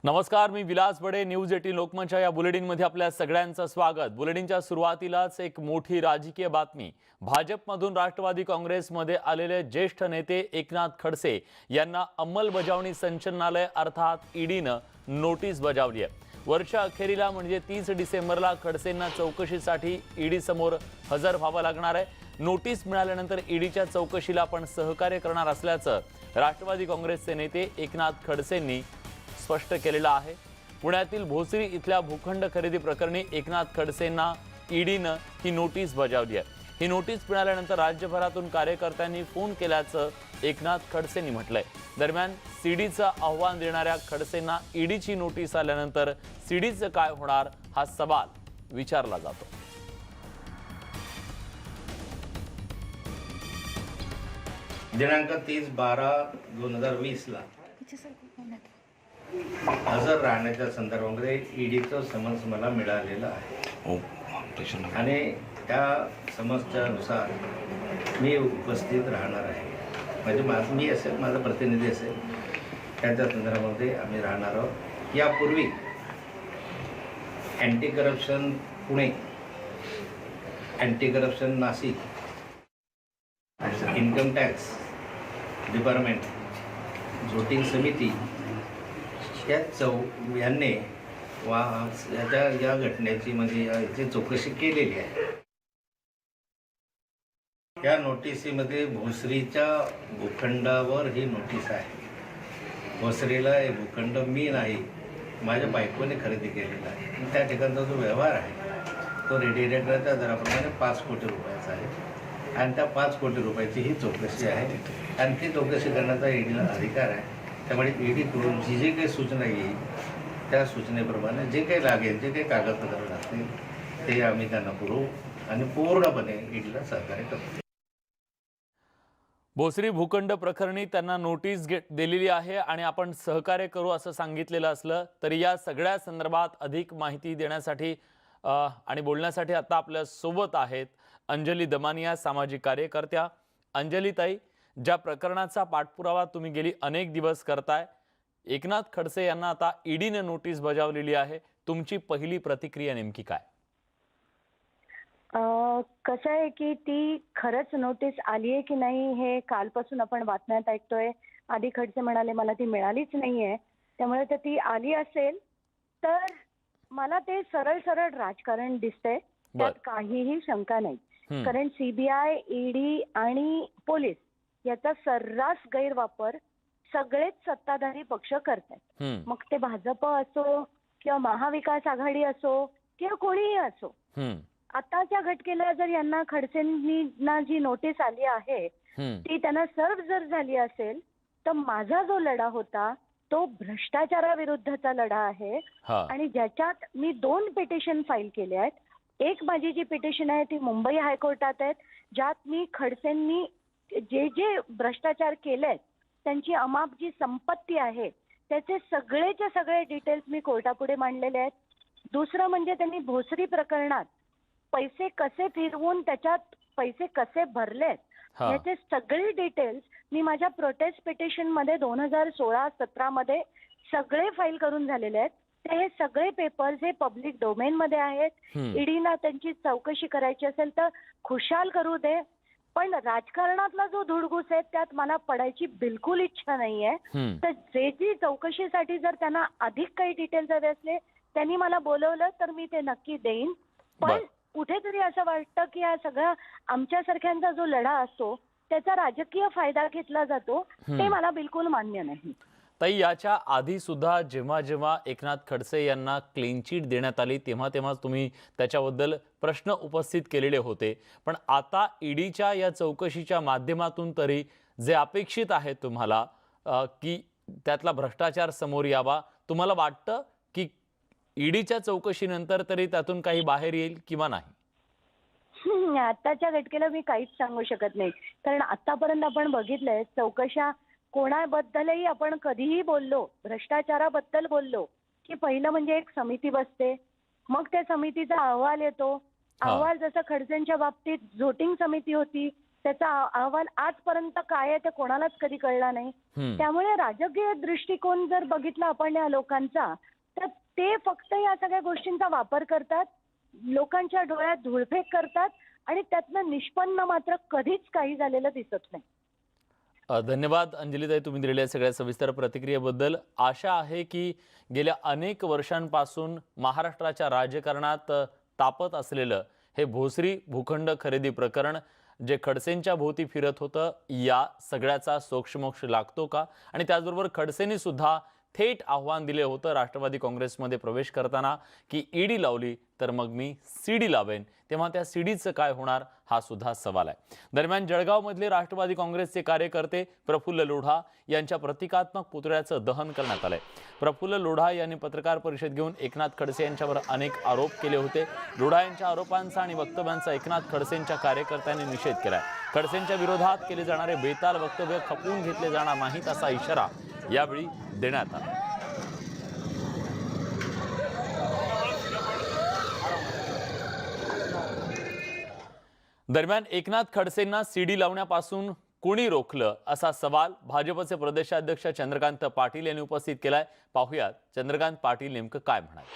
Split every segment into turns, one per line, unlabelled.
नमस्कार, मी विलास बडे. न्यूज 18 लोकमतच्या या बुलेटिनमध्ये आपल्या सगळ्यांचं स्वागत. बुलेटिनच्या सुरुवातीलाच एक मोठी राजकीय बातमी. भाजपमधून राष्ट्रवादी काँग्रेसमध्ये आलेले ज्येष्ठ नेते एकनाथ खडसे यांना अंमलबजावणी संचालनालय अर्थात ईडीनं नोटीस बजावली आहे. वर्षा अखेरीला म्हणजे 30 डिसेंबरला खडसेंना चौकशीसाठी ईडी समोर हजर व्हावं लागणार आहे. नोटीस मिळाल्यानंतर ईडीच्या चौकशीला आपण सहकार्य करणार असल्याचं राष्ट्रवादी काँग्रेसचे नेते एकनाथ खडसेंनी स्पष्ट केलेला आहे. पुण्यातील भोसरी इथल्या भूखंड खरेदी प्रकरणी एकनाथ खडसेंना ईडीनं ही नोटीस बजावली आहे. ही नोटीस मिळाल्यानंतर राज्यभरातून कार्यकर्त्यांनी फोन केल्याचं एकनाथ खडसेंनी म्हटलंय. दरम्यान सीडीचं आव्हान देणाऱ्या खडसेंना ईडीची नोटीस आल्यानंतर सीडीचं काय होणार हा सवाल विचारला जातो.
दिनांक 30/12/2020 ला हजर राहण्याच्या संदर्भामध्ये ईडीचं समन्स मला मिळालेलं आहे आणि त्या समन्सच्यानुसार मी उपस्थित राहणार आहे. म्हणजे मी असेल, माझा प्रतिनिधी असेल, त्याच्या संदर्भामध्ये आम्ही राहणार आहोत. यापूर्वी anti corruption Pune, anti corruption Nashik, income tax department, voting समिती यांनी या घटनेची म्हणजे याची चौकशी केलेली आहे. या नोटिसीमध्ये भोसरीच्या भूखंडावर ही नोटीस आहे. भोसरीला हे भूखंड मी नाही, माझ्या बायकोने खरेदी केलेला आहे. त्या ठिकाणचा जो व्यवहार आहे तो रेडिएटरच्या दराप्रमाणे 5 कोटी रुपयाचा आहे आणि त्या 5 कोटी रुपयाची ही चौकशी आहे आणि ती चौकशी करण्याचा ईडीला अधिकार आहे. त्यामुळे ईडीकडून जी काही सूचना येईल त्या सूचनेप्रमाणे जे काही लागेल, जे काही कागदपत्र लागतील ते आम्ही त्यांना पुरवू आणि पूर्णपणे ईडीला सहकार्य करू.
भोसरी भूखंड प्रकरणी त्यांना नोटीस दिलेली आहे आणि आपण सहकार्य करू असं सांगितलेलं असलं तरी या सगळ्या संदर्भात अधिक माहिती देण्यासाठी आणि बोलण्यासाठी आता आपल्या सोबत आहेत अंजली दमानिया, सामाजिक कार्यकर्त्या. अंजली ताई, ज्या प्रकरणाचा पाठपुरावा तुम्ही गेली अनेक दिवस करताय, एकनाथ खडसे यांना आता ईडीने नोटीस बजावलेली आहे. तुमची पहिली प्रतिक्रिया नेमकी काय?
कसं आहे की ती खरंच नोटीस आली आहे की नाही हे कालपासून आपण बातम्यात ऐकतोय. आधी खडसे म्हणाले मला ती मिळालीच नाहीये, त्यामुळे तर ती आली असेल तर मला ते सरळ सरळ राजकारण दिसतंय, त्यात काहीही शंका नाही. कारण सीबीआय, ईडी आणि पोलीस याचा सर्रास गैरवापर सगळेच सत्ताधारी पक्ष करतात. मग ते भाजप असो किंवा महाविकास आघाडी असो किंवा कोणीही असो. आताच्या घटनेला जर यांना खडसेंना जी नोटीस आली आहे ती त्यांना सर्व जर झाली असेल तर माझा जो लढा होता तो भ्रष्टाचाराविरुद्धचा लढा आहे आणि ज्याच्यात मी 2 पिटिशन फाईल केले आहेत. एक माझी जी पिटिशन आहे ती मुंबई हायकोर्टात आहे, ज्यात मी खडसेंनी जे जे भ्रष्टाचार केलेत त्यांची अमाप जी संपत्ती आहे त्याचे सगळेच्या सगळे डिटेल्स मी कोर्टापुढे मांडलेले आहेत. दुसरं म्हणजे त्यांनी भोसरी प्रकरणात पैसे कसे फिरवून त्याच्यात पैसे कसे भरलेत याचे सगळे डिटेल्स मी माझ्या प्रोटेस्ट पिटिशन मध्ये 2016-17 मध्ये सगळे फाईल करून झालेले आहेत. हे सगळे पेपर्स हे पब्लिक डोमेन मध्ये आहेत. ईडीला त्यांची चौकशी करायची असेल तर खुशाल करू दे, पण राजकारणातला जो धुडगूस आहे त्यात मला पडायची बिलकुल इच्छा नाहीये. तर जे चौकशीसाठी जर त्यांना अधिक काही डिटेल्स हवे असले त्यांनी मला बोलवलं तर मी ते नक्की देईन. पण कुठेतरी असं वाटतं की हा सगळा आमच्यासारख्यांचा जो लढा असतो त्याचा राजकीय फायदा घेतला जातो, ते मला बिलकुल मान्य नाही.
ताई, याच्या आधी सुद्धा जेव्हा जेव्हा एकनाथ खडसे यांना क्लीन चिट देण्यात आली तेव्हा तुम्ही त्याच्याबद्दल प्रश्न उपस्थित केलेले होते. पण आता ईडीच्या या चौकशीच्या माध्यमातून तरी जे अपेक्षित आहे तुम्हाला की त्यातला भ्रष्टाचार समोर यावा, तुम्हाला वाटतं की ईडीच्या चौकशीनंतर तरी त्यातून काही बाहेर येईल किंवा नाही?
आताच्या घटनेला मी काहीच सांगू शकत नाही, कारण आतापर्यंत आपण बघितलंय चौकशा कोणाबद्दलही आपण कधीही बोललो, भ्रष्टाचाराबद्दल बोललो की पहिलं म्हणजे एक समिती बसते, मग त्या समितीचा अहवाल येतो. अहवाल जसं खडसेंच्या बाबतीत व्होटिंग समिती होती, त्याचा अहवाल आजपर्यंत काय आहे ते कोणालाच कधी कळला नाही. त्यामुळे राजकीय दृष्टिकोन जर बघितला आपण या लोकांचा, तर ते फक्त या सगळ्या गोष्टींचा वापर करतात, लोकांच्या डोळ्यात धूळफेक करतात आणि त्यातनं निष्पन्न मात्र कधीच काही झालेलं दिसत नाही.
धन्यवाद अंजलीताई, तुम्ही दिलेल्या सगळ्या सविस्तर प्रतिक्रियेबद्दल. आशा आहे की गेल्या अनेक वर्षांपासून महाराष्ट्राच्या राजकारणात तापत असलेलं हे भोसरी भूखंड खरेदी प्रकरण जे खडसेंच्या भोवती फिरत होतं, या सगळ्याचा सोक्षमोक्ष लागतो का? आणि त्याचबरोबर खडसेंनी सुद्धा थेट आव्हान दिले होतं राष्ट्रवादी काँग्रेसमध्ये प्रवेश करताना की ईडी लावली तर मग मी सीडी लावेन, तेव्हा त्या सीडीचं काय होणार हा सुद्धा सवाल आहे. दरम्यान जळगावमधले राष्ट्रवादी काँग्रेसचे कार्यकर्ते प्रफुल्ल लोढा यांच्या प्रतिकात्मक पुतळ्याचं दहन करण्यात आलंय. प्रफुल्ल लोढा यांनी पत्रकार परिषद घेऊन एकनाथ खडसे यांच्यावर अनेक आरोप केले होते. लोढा यांच्या आरोपांचा आणि वक्तव्यांचा एकनाथ खडसेंच्या कार्यकर्त्यांनी निषेध केलाय. खडसेंच्या विरोधात केले जाणारे बेताल वक्तव्य खपवून घेतले जाणार नाहीत असा इशारा यावेळी देण्यात आला. दरम्यान एकनाथ खडसेंना सीडी लावण्यापासून कोणी रोखलं असा सवाल भाजपचे प्रदेशाध्यक्ष चंद्रकांत पाटील यांनी उपस्थित केलाय. पाहुयात चंद्रकांत पाटील नेमकं काय म्हणाले.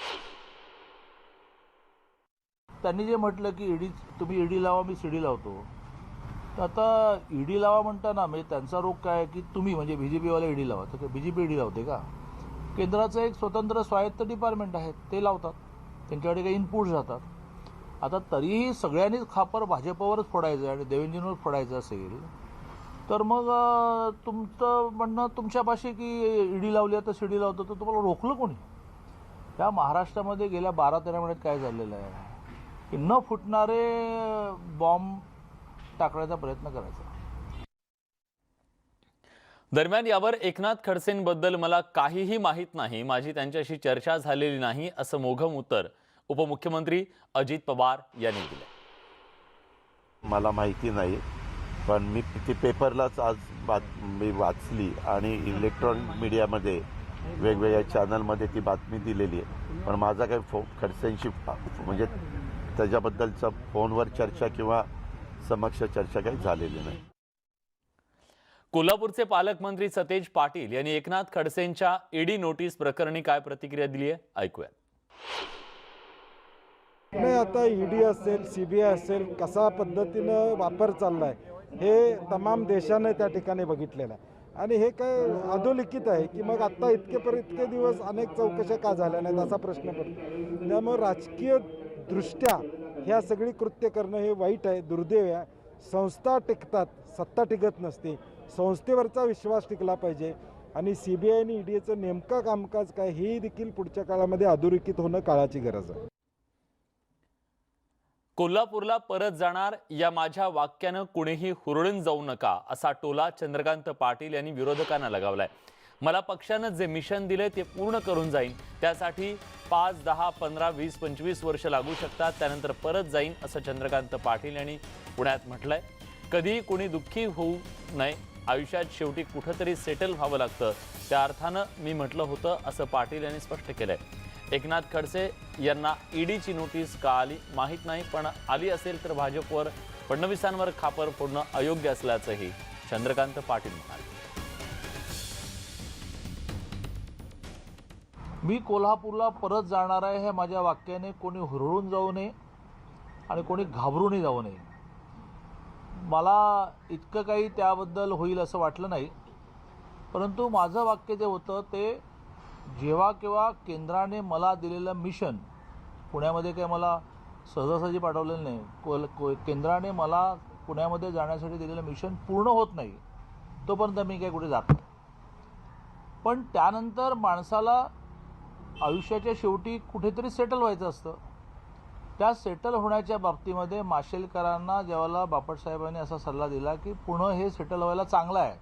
त्यांनी जे म्हटलं की तुम्ही ईडी लावा, मी सीडी लावतो. तर आता ईडी लावा म्हणताना म्हणजे त्यांचा रोग काय आहे की तुम्ही म्हणजे बीजेपीवाले ईडी लावा, तर बीजेपी ईडी लावते का? केंद्राचं एक स्वतंत्र स्वायत्त डिपार्टमेंट आहे, ते लावतात, त्यांच्याकडे काही इनपुट जातात. आता तरीही सगळ्यांनीच खापर भाजपवरच फोडायचं आणि देवेंद्रजींवर फोडायचं असेल तर मग तुमचं म्हणणं तुमच्यापाशी की ईडी लावली आता सीडी लावतो, तर तुम्हाला रोखलं कोणी? त्या महाराष्ट्रामध्ये गेल्या 12-13 महिन्यात काय झालेलं आहे की न फुटणारे बॉम्ब टाकण्याचा प्रयत्न करायचा.
दरम्यान यावर एकनाथ खडसेंबद्दल मला काहीही माहीत नाही, माझी त्यांच्याशी चर्चा झालेली नाही असं मोघम उत्तर उपमुख्यमंत्री अजित पवार यांनी दिले.
मला माहिती नाही, पण मी ती पेपरलाच आज मी वाचली आणि इलेक्ट्रॉनिक मीडियामध्ये वेगवेगळ्या चॅनलमध्ये ती बातमी दिलेली आहे. पण माझा काही खडसेंशी म्हणजे त्याच्याबद्दलचा फोनवर चर्चा किंवा समक्ष चर्चा काही झालेली नाही.
कोल्हापूरचे पालकमंत्री सतेज पाटील यांनी एकनाथ खडसेंच्या ईडी नोटीस प्रकरणी काय प्रतिक्रिया दिली आहे, ऐकूयात.
नाही, आता ईडी असेल, सीबीआय असेल, कसा पद्धतीनं वापर चाललाय हे तमाम देशाने त्या ठिकाणी बघितलेलं आहे आणि हे काय अधोलिखित आहे की मग आता इतके दिवस अनेक चौकशा का झाल्या नाहीत असा प्रश्न पडतो. त्यामुळे राजकीय दृष्ट्या ह्या सगळी कृत्य करणं हे वाईट आहे, दुर्दैव आहे. संस्था टिकतात, सत्ता टिकत नसते. संस्थेवरचा विश्वास टिकला पाहिजे आणि सीबीआय आणि ईडीचं नेमकं कामकाज काय हे देखील पुढच्या काळामध्ये अधोरेखित होणं काळाची गरज आहे.
कोल्हापूरला परत जाणार या माझ्या वाक्यानं कुणीही हुरळून जाऊ नका असा टोला चंद्रकांत पाटील यांनी विरोधकांना लगावलाय. मला पक्षानं जे मिशन दिले ते पूर्ण करून जाईन, त्यासाठी 5, 10, 15, 20, 25 वर्ष लागू शकतात, त्यानंतर परत जाईन असं चंद्रकांत पाटील यांनी पुण्यात म्हटलंय. कधीही कोणी दुःखी होऊ नये, आयुष्यात शेवटी कुठंतरी सेटल व्हावं लागतं, त्या अर्थानं मी म्हटलं होतं असं पाटील यांनी स्पष्ट केलंय. एकनाथ खडसे यांना ईडीची नोटीस का आली माहीत नाही, पण आली असेल तर भाजपवर फडणवीसांवर खापर फोडणं अयोग्य असल्याचंही चंद्रकांत पाटील म्हणाले.
मी कोल्हापूरला परत जाणार आहे हे माझ्या वाक्याने कोणी हुरळून जाऊ नये आणि कोणी घाबरूनही जाऊ नये. मला इतकं काही त्याबद्दल होईल असं वाटलं नाही, परंतु माझं वाक्य जे होतं ते जेव्हा केव्हा केंद्राने मला दिलेलं मिशन, पुण्यामध्ये काही मला सहजासहजी पाठवलेलं नाही, केंद्राने मला पुण्यामध्ये जाण्यासाठी दिलेलं मिशन पूर्ण होत नाही तोपर्यंत मी काही कुठे जात नाही. पण त्यानंतर माणसाला आयुष्याच्या शेवटी कुठेतरी सेटल व्हायचं असतं. त्या सेटल होण्याच्या बाबतीमध्ये माशेलकरांना ज्यावेळेला बापटसाहेबांनी असा सल्ला दिला की पुणे हे सेटल व्हायला चांगलं आहे,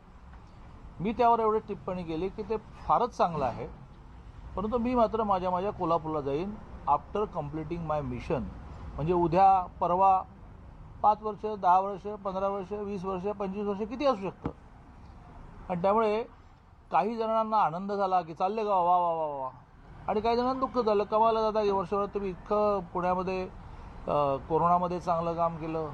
मी त्यावर एवढी टिप्पणी केली की ते फारच चांगलं आहे, परंतु मी मात्र माझ्या कोल्हापूरला जाईन आफ्टर कम्प्लिटिंग माय मिशन. म्हणजे उद्या परवा 5 वर्ष, 10 वर्ष, 15 वर्ष, 20 वर्ष, 25 वर्ष किती असू शकतं. आणि त्यामुळे काही जणांना आनंद झाला की चालले गा वा वा वा वा, आणि काही जणांना दुःख झालं, कमाला जाता वर्षभरात तुम्ही इतकं पुण्यामध्ये कोरोनामध्ये चांगलं काम केलं,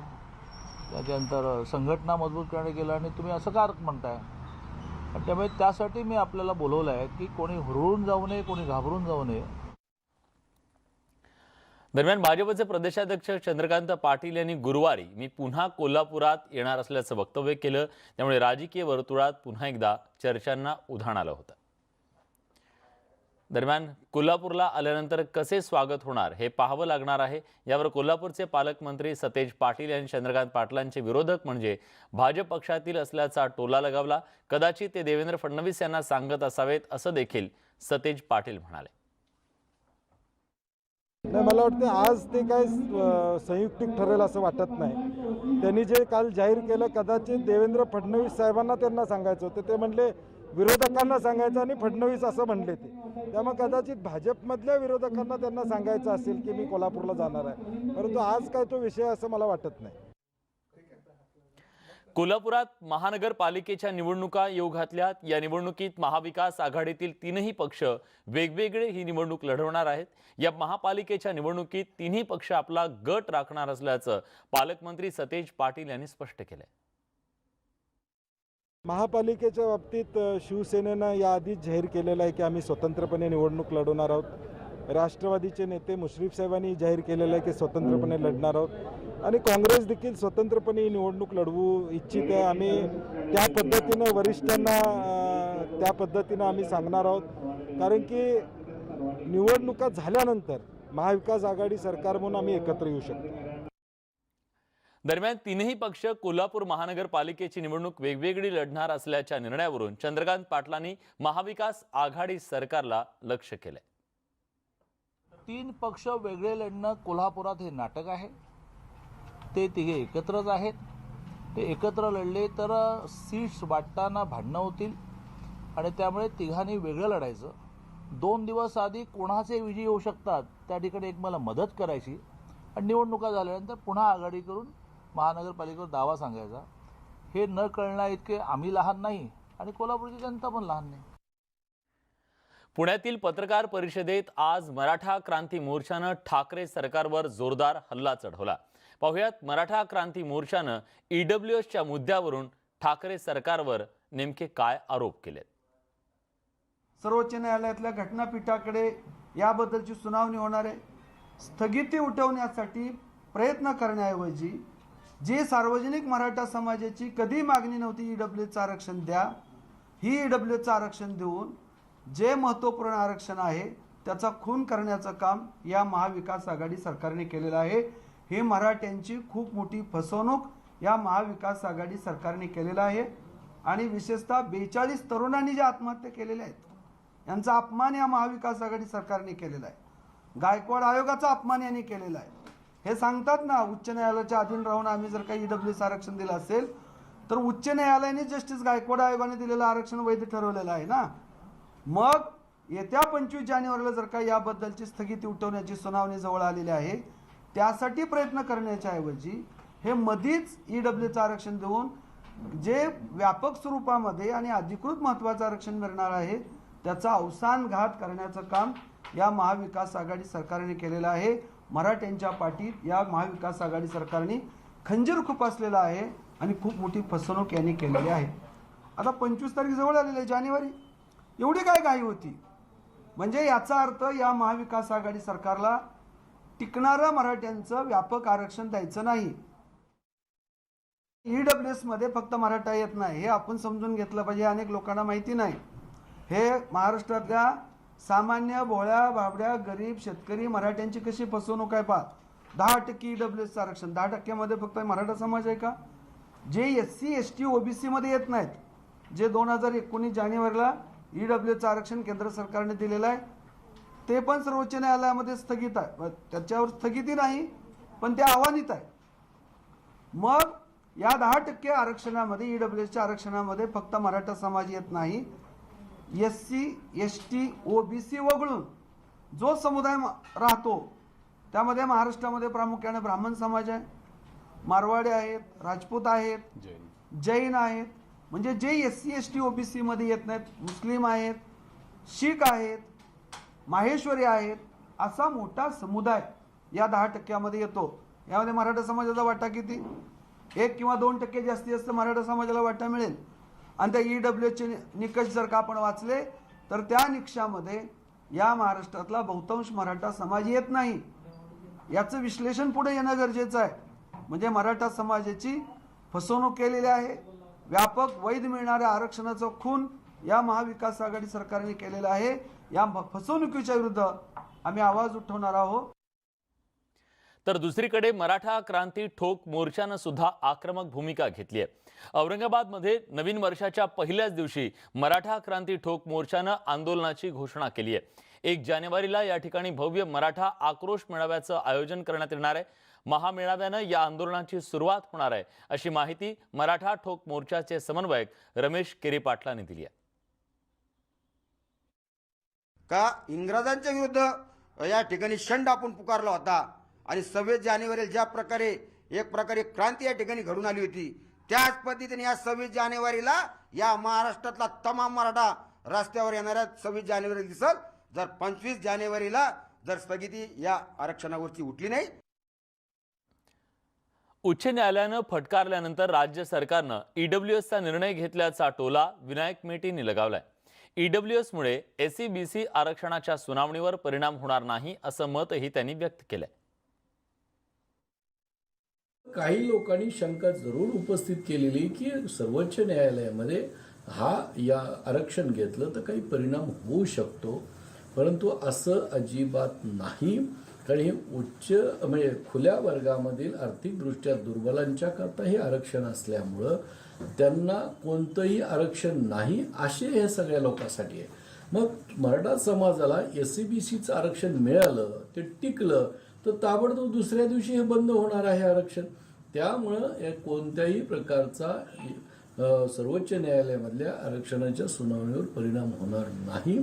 त्याच्यानंतर संघटना मजबूत करणे केलं आणि तुम्ही असं का म्हणताय? आणि त्यामुळे त्यासाठी मी आपल्याला बोलवलं आहे की कोणी हुरळून जाऊ नये, कोणी घाबरून जाऊ नये.
दरम्यान भाजपचे प्रदेशाध्यक्ष चंद्रकांत पाटील यांनी गुरुवारी मी पुन्हा कोल्हापुरात येणार असल्याचं वक्तव्य केलं. त्यामुळे राजकीय वर्तुळात पुन्हा एकदा चर्चांना उधाण आलं होतं. दरम्यान कोल्हापूरला आल्यानंतर कसे स्वागत होणार हे पाहावं लागणार आहे. यावर कोल्हापूरचे पालकमंत्री सतेज पाटील यांनी चंद्रकांत पाटलांचे विरोधक म्हणजे भाजप पक्षातील असल्याचा टोला लगावला. कदाचित ते देवेंद्र फडणवीस यांना सांगत असावेत असं देखील सतेज पाटील म्हणाले.
नाही, मला वाटतं आज ते काय संयुक्तिक ठरेल असं वाटत नाही. त्यांनी जे काल जाहीर केलं कदाचित देवेंद्र फडणवीस साहेबांना त्यांना सांगायचं होतं. ते म्हणले विरोधकांना सांगायचं आणि फडणवीस असं म्हणले ते. त्यामुळे कदाचित भाजपमधल्या विरोधकांना त्यांना सांगायचं असेल की मी कोल्हापूरला जाणार आहे, परंतु आज काय तो विषय असं मला वाटत नाही.
कोल्हापुरात महानगरपालिकेच्या निवडणुका येऊ घातल्यात. या निवडणुकीत महाविकास आघाडीतील तीनही पक्ष वेगवेगळे ही निवडणूक लढवणार आहेत. या महापालिकेच्या निवडणुकीत तिन्ही पक्ष आपला गट राखणार असल्याचं पालकमंत्री सतेज पाटील यांनी स्पष्ट केलंय.
महापालिकेच्या बाबतीत शिवसेनेनं याआधीच जाहीर केलेलं आहे की आम्ही स्वतंत्रपणे निवडणूक लढवणार आहोत. राष्ट्रवादीचे नेते मुश्रीफ साहेबांनी जाहीर केलेलं आहे की स्वतंत्रपणे लढणार आहोत आणि काँग्रेस देखील स्वतंत्रपणे निवडणूक लढवू इच्छित आहे. आम्ही त्या पद्धतीनं वरिष्ठांना त्या पद्धतीनं आम्ही सांगणार आहोत, कारण की निवडणुका झाल्यानंतर महाविकास आघाडी सरकार म्हणून आम्ही एकत्र येऊ शकतो.
दरम्यान तीनही पक्ष कोल्हापूर महानगरपालिकेची निवडणूक वेगवेगळी लढणार असल्याच्या निर्णयावरून चंद्रकांत पाटलांनी महाविकास आघाडी सरकारला लक्ष्य केलंय.
तीन पक्ष वेगळे लढणं कोल्हापुरात हे नाटक आहे. ते तिघे एकत्रच आहेत. ते एकत्र लढले तर सीट्स वाटताना भांडणं होतील आणि त्यामुळे तिघांनी वेगळं लढायचं. 2 दिवस आधी कोणाचे विजय येऊ शकतात त्या ठिकाणी एक मला मदत करायची आणि निवडणुका झाल्यानंतर पुन्हा आघाडी करून महानगरपालिकेवर दावा सांगायचा. हे न कळण्या इतके आम्ही लहान नाही आणि कोल्हापूरची जनता पण लहान नाही.
पुण्यातील पत्रकार परिषदेत आज मराठा क्रांती मोर्चानं ठाकरे सरकारवर जोरदार हल्ला चढवला. पाहुयात मराठा क्रांती मोर्चानं ईडब्ल्यूएसच्या मुद्द्यावरून ठाकरे सरकारवर नेमके काय आरोप केलेत.
सर्वोच्च न्यायालयातल्या घटनापीठाकडे याबद्दलची सुनावणी होणार आहे. स्थगिती उठवण्यासाठी प्रयत्न करण्याऐवजी जे सार्वजनिक मराठा समाजाची कधी मागणी नव्हती ईडब्ल्यूचं आरक्षण द्या, ही ईडब्ल्यूचं आरक्षण देऊन जे महत्त्वपूर्ण आरक्षण आहे त्याचा खून करण्याचं काम या महाविकास आघाडी सरकारने केलेलं आहे. हे मराठ्यांची खूप मोठी फसवणूक या महाविकास आघाडी सरकारने केलेलं आहे आणि विशेषतः 42 तरुणांनी ज्या आत्महत्या केलेल्या आहेत यांचा अपमान या महाविकास आघाडी सरकारने केलेला आहे. गायकवाड आयोगाचा अपमान यांनी केलेला आहे. हे सांगतात ना, उच्च न्यायालयाच्या अधीन राहून आम्ही जर काही ईडब्ल्यूचं आरक्षण दिलं असेल तर उच्च न्यायालयाने जस्टिस गायकवाड आयोगाने दिलेलं आरक्षण वैध ठरवलेलं आहे ना. मग येत्या 25 जानेवारीला जर का याबद्दलची स्थगिती उठवण्याची सुनावणी जवळ आलेली आहे, त्यासाठी प्रयत्न करण्याच्या ऐवजी हे मधीच ईडब्ल्यूचं आरक्षण देऊन जे व्यापक स्वरूपामध्ये आणि अधिकृत महत्त्वाचं आरक्षण मिळणार आहे त्याचा अवसान घात करण्याचं काम या महाविकास आघाडी सरकारने केलेलं आहे. मराठ्यांच्या पाठीत या महाविकास आघाडी सरकारने खंजीर खुपसलेला आहे आणि खूप मोठी फसवणूक यांनी केलेली आहे. आता 25 तारीख जवळ आलेली आहे जानेवारी. एवढी काय घाई होती? म्हणजे याचा अर्थ या महाविकास आघाडी सरकारला टिकणारं मराठ्यांचं व्यापक आरक्षण द्यायचं नाही. ईडब्ल्यूएस मध्ये फक्त मराठा येत नाही हे आपण समजून घेतलं पाहिजे. अनेक लोकांना माहिती नाही. हे महाराष्ट्रातल्या सामान्य भोळ्या बाबड्या गरीब शेतकरी मराठ्यांची कशी फसवणूक आहे पहा. 10% ईडब्ल्यूएसचं आरक्षण, 10% फक्त मराठा समाज आहे का? जे SC ST OBC मध्ये येत नाहीत, जे 2019 जानेवारीला ईडब्ल्यूचं आरक्षण केंद्र सरकारने दिलेलं आहे ते पण सर्वोच्च न्यायालयामध्ये स्थगित आहे. त्याच्यावर स्थगिती नाही पण ते आव्हानित आहे. मग या 10% आरक्षणामध्ये ईडब्ल्यूच्या आरक्षणामध्ये फक्त मराठा समाज येत नाही, SC ST OBC वगळून जो समुदाय राहतो त्यामध्ये महाराष्ट्रामध्ये प्रामुख्याने ब्राह्मण समाज आहे, मारवाडी आहेत, राजपूत आहेत, जैन आहेत, म्हणजे जे SC ST OBC मध्ये येत नाहीत, मुस्लिम आहेत, शीख आहेत, माहेश्वरी आहेत, असा मोठा समुदाय या 10% मध्ये येतो. यामध्ये मराठा समाजाचा वाटा किती? 1 किंवा 2% जास्तीत जास्त मराठा समाजाला वाटा मिळेल. आणि त्या EWSचे निकष जर का आपण वाचले तर त्या निकषामध्ये या महाराष्ट्रातला बहुतांश मराठा समाज येत नाही. याचं विश्लेषण पुढे येणं गरजेचं आहे. म्हणजे मराठा समाजाची फसवणूक केलेली आहे. व्यापक वैध मिळणाऱ्या आरक्षणाचा खून या महाविकास आघाडी सरकारने केलेला आहे. या फसवणुकीच्या विरुद्ध आम्ही आवाज उठवणार आहोत.
तर दुसरीकडे मराठा क्रांती ठोक मोर्चानं सुद्धा आक्रमक भूमिका घेतली आहे. औरंगाबादमध्ये नवीन वर्षाच्या पहिल्याच दिवशी मराठा क्रांती ठोक मोर्चानं आंदोलनाची घोषणा केली आहे. 1 जानेवारीला या ठिकाणी भव्य मराठा आक्रोश मेळाव्याचं आयोजन करण्यात येणार आहे. महामेळाव्यानं या आंदोलनाची सुरुवात होणार आहे, अशी माहिती मराठा ठोक मोर्चाचे समन्वयक रमेश केरी पाटलांनी दिली आहे.
का इंग्रजांच्या विरुद्ध या ठिकाणी शंड आपण पुकारला होता आणि 26 जानेवारीला ज्या प्रकारे एक प्रकारे क्रांती या ठिकाणी घडून आली होती, त्याच पद्धतीने या 26 जानेवारीला या महाराष्ट्रातला तमाम मराठा रस्त्यावर येणाऱ्या 26 जानेवारी दिसल. जर 25 जानेवारीला जर स्थगिती या आरक्षणावरची उठली नाही.
उच्च न्यायालयानं फटकारल्यानंतर राज्य सरकारनं EWSचा निर्णय घेतल्याचा टोला विनायक मेटेंनी लगावलाय. EWSमुळे SC-BC आरक्षणाच्या सुनावणीवर परिणाम होणार नाही असं मतही त्यांनी व्यक्त केलंय.
काही लोकांनी शंका जरूर उपस्थित केलेली की सर्वोच्च न्यायालयामध्ये या आरक्षण घेतलं तर काही परिणाम होऊ शकतो, परंतु असं अजिबात नाही. कारण हे उच्च म्हणजे खुल्या वर्गामधील आर्थिकदृष्ट्या दुर्बलांच्या करता हे आरक्षण असल्यामुळं त्यांना कोणतंही आरक्षण नाही असे हे सगळ्या लोकांसाठी आहे. मग मराठा समाजाला SC-BCचं आरक्षण मिळालं, ते टिकलं, तर ताबडतोब दुसऱ्या दिवशी हे बंद होणार आहे आरक्षण. त्यामुळं कोणत्याही प्रकारचा सर्वोच्च न्यायालयामधल्या आरक्षणाच्या सुनावणीवर परिणाम होणार नाही.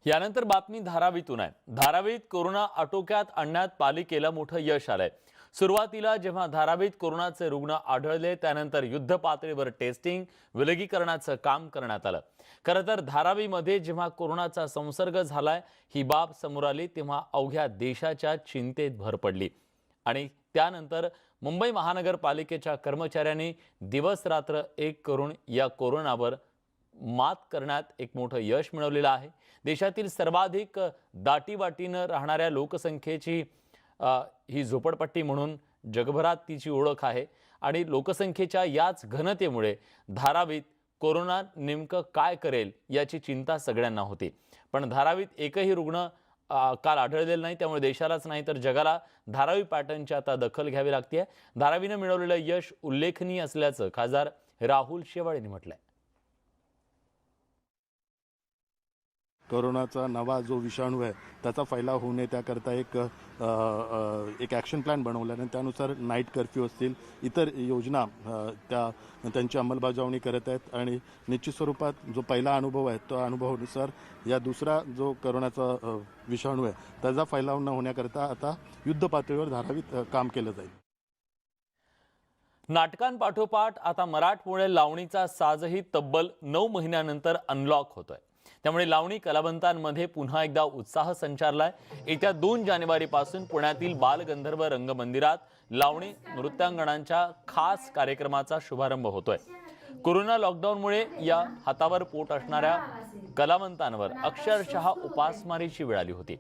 यानंतर बातमी धारावीतून आहे. धारावीत कोरोना आटोक्यात आणण्यात पालिकेला मोठं यश आलंय. सुरुवातीला जेव्हा धारावीत कोरोनाचे रुग्ण आढळले त्यानंतर युद्ध पातळीवर टेस्टिंग विलगीकरणाचं काम करण्यात आलं. खरं तर धारावीमध्ये जेव्हा कोरोनाचा संसर्ग झालाय ही बाब समोर आली तेव्हा अवघ्या देशाच्या चिंतेत भर पडली आणि त्यानंतर मुंबई महानगरपालिकेच्या कर्मचाऱ्यांनी दिवस रात्र एक करून या कोरोनावर मात करण्यात एक मोठं यश मिळवलेलं आहे. देशातील सर्वाधिक दाटीवाटीनं राहणाऱ्या लोकसंख्येची ही झोपडपट्टी म्हणून जगभरात तिची ओळख आहे आणि लोकसंख्येच्या याच घनतेमुळे धारावीत कोरोना नेमकं काय करेल याची चिंता सगळ्यांना होती. पण धारावीत एकही रुग्ण काल आढळलेला नाही, त्यामुळे देशालाच नाही तर जगाला धारावी पॅटर्नची आता दखल घ्यावी लागते. धारावीनं मिळवलेलं यश उल्लेखनीय असल्याचं खासदार राहुल शेवाळ यांनी म्हटलंय.
कोरोनाचा नवा जो विषाणू आहे त्याचा फैलाव होऊ नये त्याकरता एक ॲक्शन प्लॅन बनवला आणि त्यानुसार नाईट कर्फ्यू असतील इतर योजना त्यांची अंमलबजावणी करत आहेत. आणि निश्चित स्वरूपात जो पहिला अनुभव आहे तो अनुभवानुसार या दुसरा जो कोरोनाचा विषाणू आहे त्याचा फैलाव न होण्याकरता आता युद्ध पातळीवर धारावीत काम केलं जाईल.
नाटकांपाठोपाठ आता मराठमोळे लावणीचा साजही तब्बल 9 महिन्यानंतर अनलॉक होतोय. त्यामुळे लावणी कलावंतांमध्ये पुन्हा एकदा उत्साह संचारलाय. येत्या 2 जानेवारीपासून पुण्यातील बालगंधर्व रंगमंदिरात लावणी नृत्यांगणांच्या खास कार्यक्रमाचा शुभारंभ होतोय. कोरोना लॉकडाऊनमुळे या हातावर पोट असणाऱ्या कलावंतांवर अक्षरशः उपासमारीची वेळ आली होती.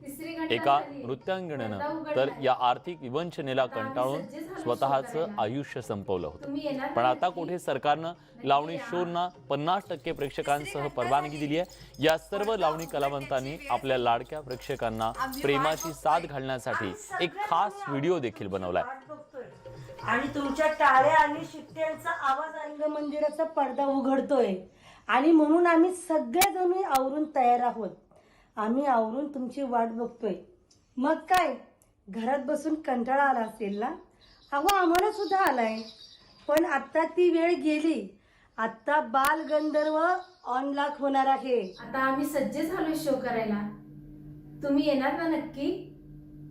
एका नृत्यांगणेनं तर या आर्थिक विवंचनेला कंटाळून स्वतःचं आयुष्य संपवलं होतं. पण आता कुठे सरकारनं लावणी शोना 50% प्रेक्षकांसह परवानगी दिली आहे. या सर्व लावणी कलावंतांनी आपल्या लाडक्या प्रेक्षकांना प्रेमाची साथ घालण्यासाठी एक खास व्हिडिओ देखील बनवलाय.
आणि तुमच्या टाळ्या आणि शिट्ट्यांचा आवाज रंगमंदिराचा पडदा उघडतोय आणि म्हणून आम्ही सगळेजण आवरून तयार आहोत. आम्ही आवरून तुमची वाट बघतोय. मग काय घरात बसून कंटाळा आला असेल ना? अहो आम्हाला सुद्धा आलाय, पण आता ती वेळ गेली. आता बालगंधर्व ऑनलॉक होणार आहे.
आता आम्ही सज्ज झालो शो करायला. तुम्ही येणार ना? नक्की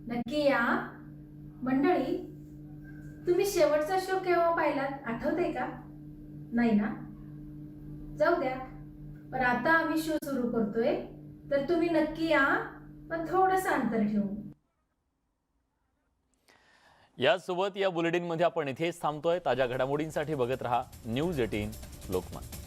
नक्की या मंडळी. तुम्ही शेवटचा शो केव्हा पाहिलात आठवतंय का? नाही ना? जाऊ द्या. पण आता आम्ही शो सुरू करतोय तर तुम्ही नक्की या, पण थोडंसं अंतर ठेवून.
यासोबत या बुलेटिनमध्ये आपण इथेच थांबतोय. ताज्या घडामोडींसाठी बघत रहा न्यूज 18 लोकमत.